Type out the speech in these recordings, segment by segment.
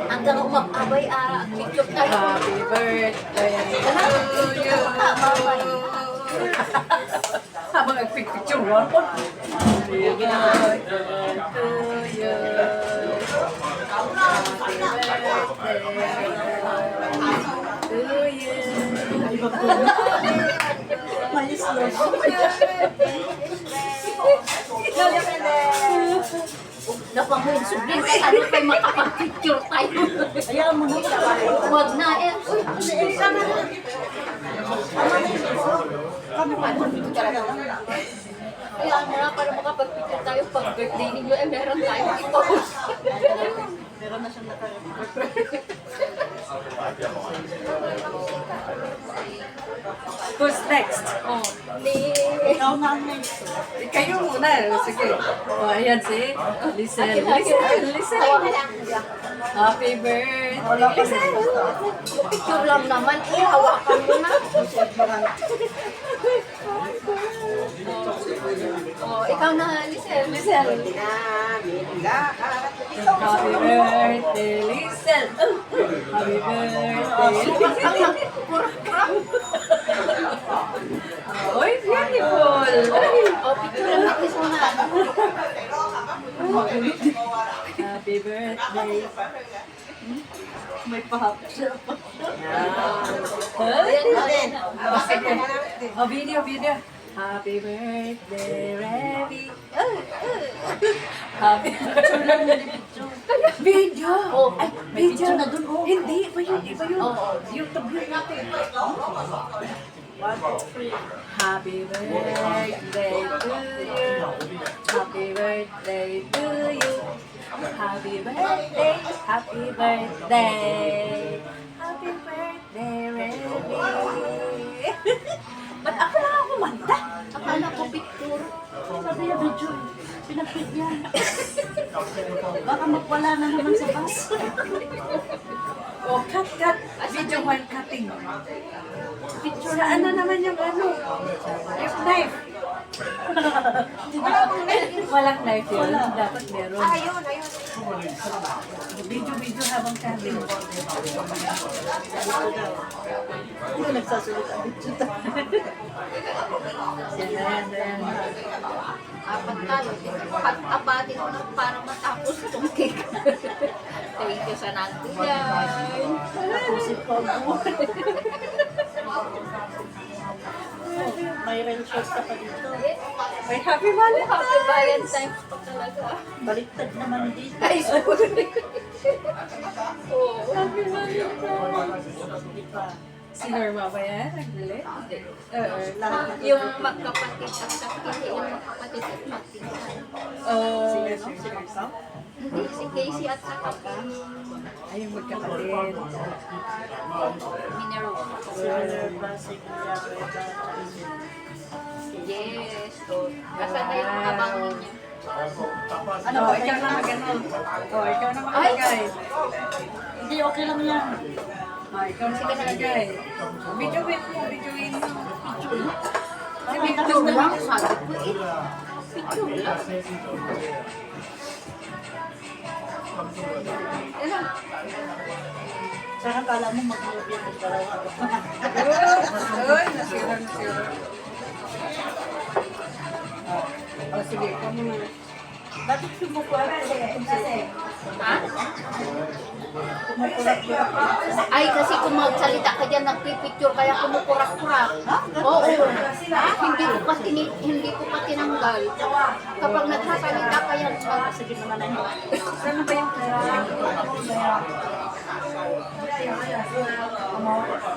Hanggang umabay, picture tayo. Happy birthday to you. Habang nagpicture one po. Happy birthday to you. Happy birthday to you. Malis yun. Napanguhin subling ka, ano kayo makapag-picture tayo. Ayaw mo na. Huwag na eh. Kami pa. Kaya mo na para makapag-picture tayo pag birthday ninyo, meron tayong i-post. Meron na siyang nakarap. Who's next? Oh, ni... Ikaw na ang next. Kayo muna. Sige. O, ayan si Listen. Listen. Happy birthday. Listen. Picture lang naman, hawakan mo na. Oh, ikaw na, Lisel. Listen. Happy birthday, Listen. Happy birthday. Oy, beautiful. Oh, picture lang natin muna. Happy birthday. May pahap siya. Oh, video. Happy birthday, Remy. Happy birthday. Video. Oh, Ay, may video. picture na dun, oh. Hindi, iba yun. Oo. YouTube yun natin. Happy birthday to you. Happy birthday to you. Happy birthday, happy birthday. Happy birthday, Remy. Ba't ako lang ako kumanta? Akala ko picture. Sabi niya, video. Pinapit niya. Baka magwala na naman sa bus. Oh, cut. Video while cutting. Picture na ano naman yung ano? Yung knife. Walang knife yun. Dapat meron. Ayun. Video habang cutting. Hindi nagsasalit ang video. Ayan. Apat tayo. Pag-abatin mo na para matapos itong cake. Thank you sa nagbigay. Pusip ko ang buhay. May rail short ka pa dito. May happy Valentine's! Happy Valentine's pa talaga. Baliktad naman dito. Ay, sorry. Oo. Happy Valentine's! Hindi pa. Si Norma ba yan? Nagbili? Oo. Yung magkapatid at kakili, yung magkapatid at magpinsan. Si Marcel? Hindi, si Casey at saka Ay, yung magkapatid. Mineral. Si Minerva, si Kuya Reba. Yes. So, asan na yung mga bangin niya? Ano Oh, ba? ikaw na mag-ano. Oh, ikaw na Ay! maglagay. Hindi, okay lang yan. Oh, ikaw na maglagay. Videoin mo. Ay, picture lang. Sabi ko eh. Picture lang. Ano? Sana kala mo mag-movie ang dalawa. Ay, nasira. Oh, sige, ikaw muna. Bakit sumukuha ka? Ha? Ay, kasi kung magsalita ka dyan, nagpipicture, kaya kumukurak-kurak. Oo. Hindi ko pa tinanggal. Kapag nagsasalita ka yan, Sige naman na yun. Saan ba yung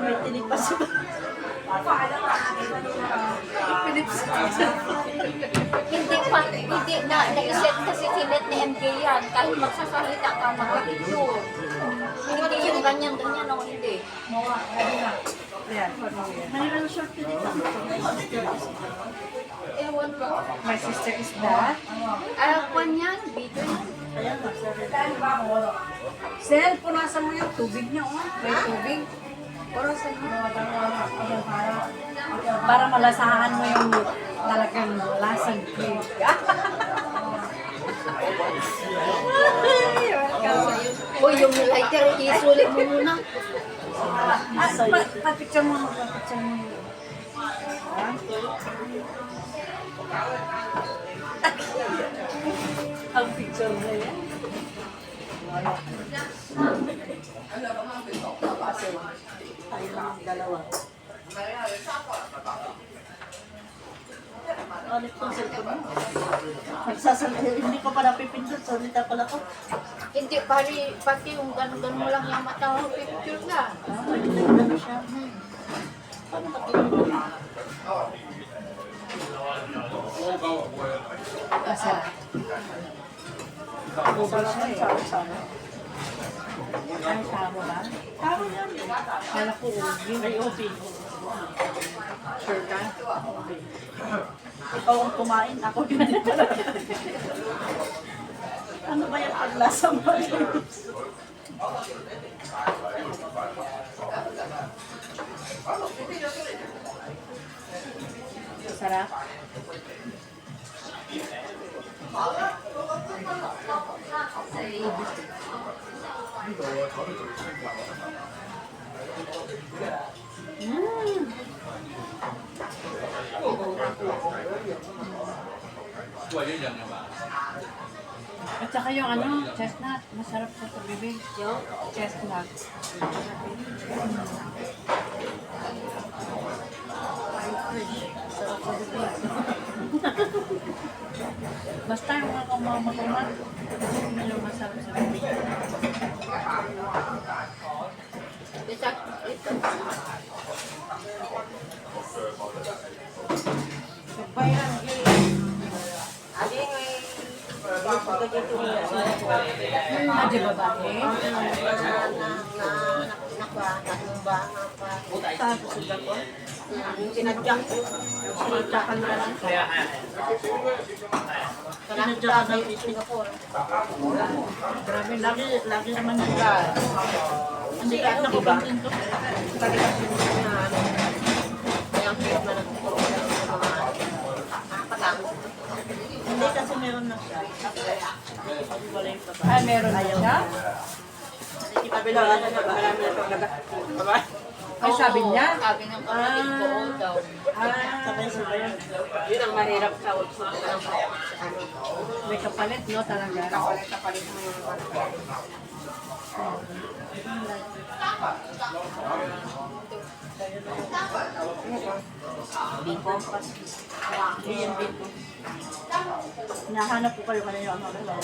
May tinig pa siya. hindi na naiset kasi sinet ni MJ yan. Kahit magsasalita ka, mag-picture. Hindi yung ganyan-ganyan o hindi. Yan. May rail short ka dito. Ewan ko. My sister is that. Kwan yan, video yan. Kaya nga, sorry. Sel, punasan mo yung tubig niya, oh. May tubig. Punasan mo. Para malasahan mo yung talagang lasang cake. Uy, yung lighter, isulit mo muna. Pa-picture mo. Pa-picture mo. Ang picture na yan. Tayo lang ang dalawa. Ulit tong cellphone mo. Hindi ko pa napipindot. Salita pala ko. Hindi, pati yung gano'n mo lang yung mata mo, picture ka. Pwede na gano'n siya. Paano napipindot? Masarap. Masarap na yun. Ay, sabo ba? Tama yan. Kala ko ugi. May OP. Sure ka? Ikaw ang kumain. Ako hindi talaga. Ano ba yung paglasa mo? Sarap. At saka yung ano, chestnut. Masarap po sa bibig. Yung chestnut. Sarap sa bibig. Basta yung mga kumamakumat, yun yung masarap sa bibig. Ito. Adi babae. Tapos sa ko. Sinadyak ko. Sinadyakan na lang. Sinadya ka ng Singapore. Grabe na. Lagi naman nila. Hindi ka nakubantin to. Hindi kasi meron na siya. Wala yung papa. Ay, meron na siya? Ipabilaan na ba? Marami na itong Ay, sabi niya? Sabi ng kapatid ko, oo daw. sabay-sabay. Yun ang mahirap sa may kapalit, no, talaga? Kapalit mo yung Biko. Ayan, biko. Nahanap ko kayo kanina ano ba?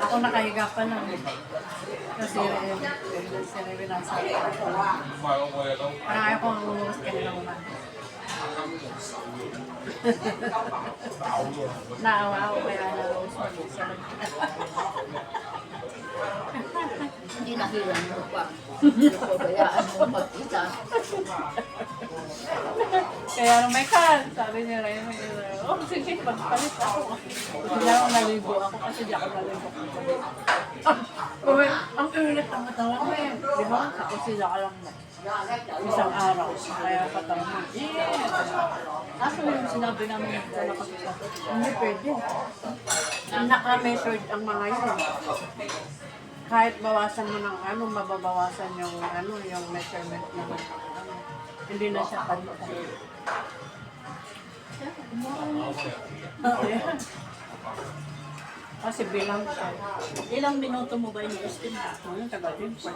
Ako nakahiga pa lang. Kasi si Rebe lang sa parang ayaw kong lumuwas kanina naman. Naawa ako kaya nalawos mo. Hindi nahilang mo pa. Pabayaan mo mag-isa. Kaya nung may kan, sabi niya rin, oh sige, magpalit ako. Hindi ako naligo ako kasi di ako naligo. Ang init ang katawan mo eh. Di ba? Ako sila ka lang na. Isang araw. Kaya katawan mo. Aso yung sinabi namin na nakapita. Hindi pwede. Naka-measured ang mga yun. Kahit bawasan mo ng ano, mababawasan yung ano, yung measurement ng ano. Hindi na siya pagkakita. Kasi bilang siya. Ilang minuto mo ba ini-estimate? Ano, tagal din. 45.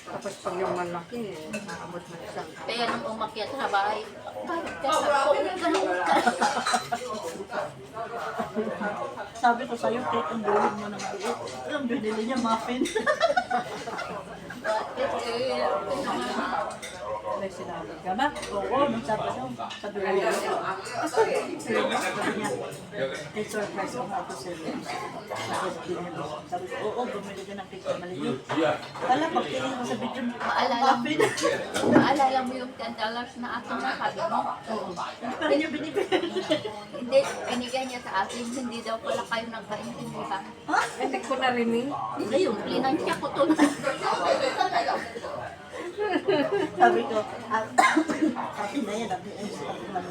Tapos pag yung malaki, nakaabot na siya. Kaya nung umakyat sa bahay, bakit ka sa Sabi ko sa'yo, take ang bulog mo ng biit. Alam, binili niya muffin. May sinabi ka ba? Oo, nung Sabado. Sabi ko niya. Sabi niya, may surprise ko ako sa iyo. Sabi ko, oo, bumili ka ng cake na maliit. Pala, pagtingin ko sa video, muffin. Maalala mo yung $10 na akin na sabi mo? Oo. Pero niya binibili. Hindi, binigay niya sa akin, hindi daw pala kayo nagkaintindihan. Hindi ko narinig. Ayun, linansya ko to. Sabi ko, atin na yan, atin na yan.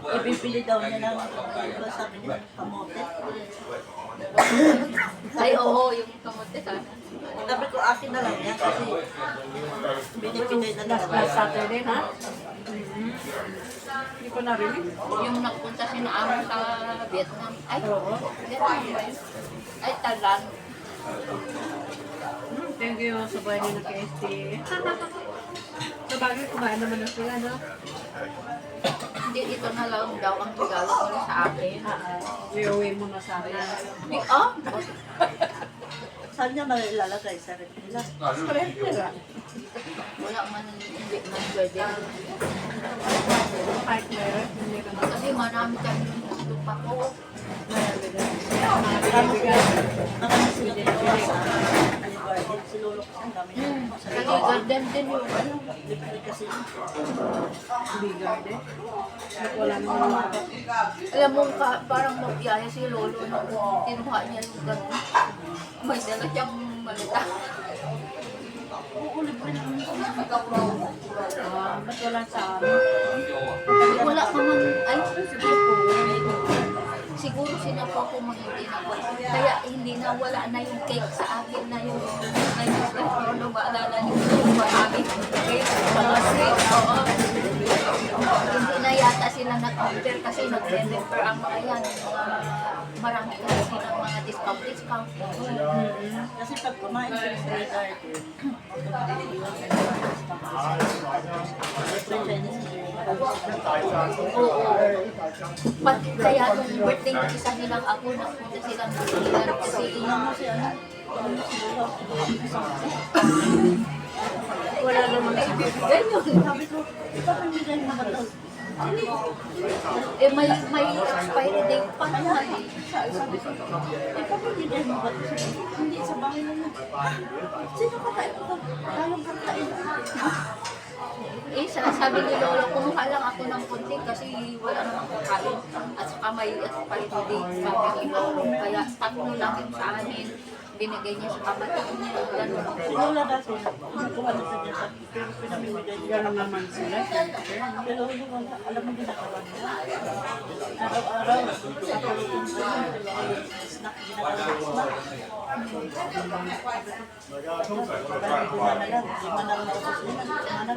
Ibibili daw niya ng, sabi niya, kamote. Ay, oo, yung kamote sana. Sabi ko, akin na lang yan kasi binibigay na lang. Last Saturday, ha? Hindi ko narinig. Yung nagpunta si na amo sa Vietnam. Ay, Oo. Vietnam ba yun? Ay, Thailand. Thank you sa buhay niyo ng KST. Sabagay, kumain naman na sila, no? Hindi, ito na lang daw ang regalo nila sa akin. Iuwi mo na sana. Di, ah? Saan niya mailalagay sa rin nila? Pwede. Wala man, hindi man pwede. Kahit meron, hindi ka na. Kasi marami kami yung lupa ko. Marami sila ginawa sa garden. Si Lolo kasi ang dami niya. Kasi garden din yung ano. Libre kasi. Hindi garden. At wala naman mga. Alam mo, parang magbiyahe si Lolo nung kinuha niya yung garden. May dala siyang malita. Oo, libre naman. Ba't wala sa amin? Wala ka man, ay, siguro sinapo ko mga hindi na wala. Kaya hindi na wala na yung cake sa akin na yung ano, maalala niyo yung marami. Kaya mga sweet, oo. Hindi na yata sila nag-offer kasi nag-refer ang mga yan. Marami kasi silang mga discount. Kasi pag kumain sila sa garden, Oo. Pati kaya nung birthday ng isa nilang ako, napunta silang New kasi tingnan mo si ano, si Lolo. Wala naman sa bibigay yun. Sabi ko, ipapamigay mo ba ito? Eh, may expiry date pa naman eh. Ipapamigay mo ba ito? Hindi sa bahay na yun. Sino kakain ko? Lalong kakain. Eh, sabi ni Lolo, kumuha lang ako ng konti kasi wala namang kakain. At saka may expiry date, sabi ni Lolo. Kaya tatlo lang yung sa amin. Binigay niya sa kapatid niya. Ganun. Si Lola dati, nagkuha na sa dyan. Pero pinamimigay niya. Gano'n naman sila. Pero yung wala, alam mo ginagawa niya. Araw-araw, kapalitin ko yun. Snack, ginagawa ng snack. Lima na lang. Lima na lang tapos yun. Lima na lang.